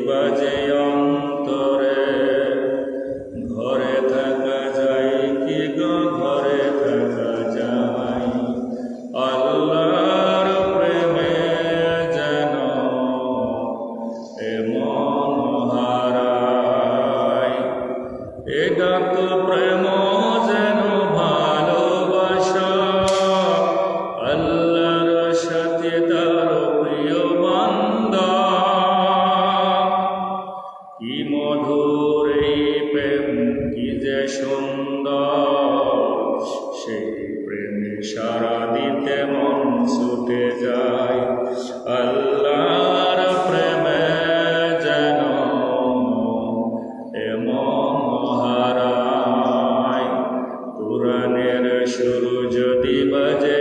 বাজে অন্তরে, ঘরে থাকা যায় কি গো ঘরে থাকা যায়, আল্লাহর প্রেমে যেন এমন হারায়। এটা তো প্রেম যেন ভালোবাসা, আল্লাহর সাথে তার প্রিয় বান্দা। কি মধুর এই প্রেম, কি যে সুন্দর, সেই প্রেমে সারা দিতে মন ছুটে যায়। আল্লাহর প্রেমে যেন এমন হারায়। কুরআনের সুর যদি বাজে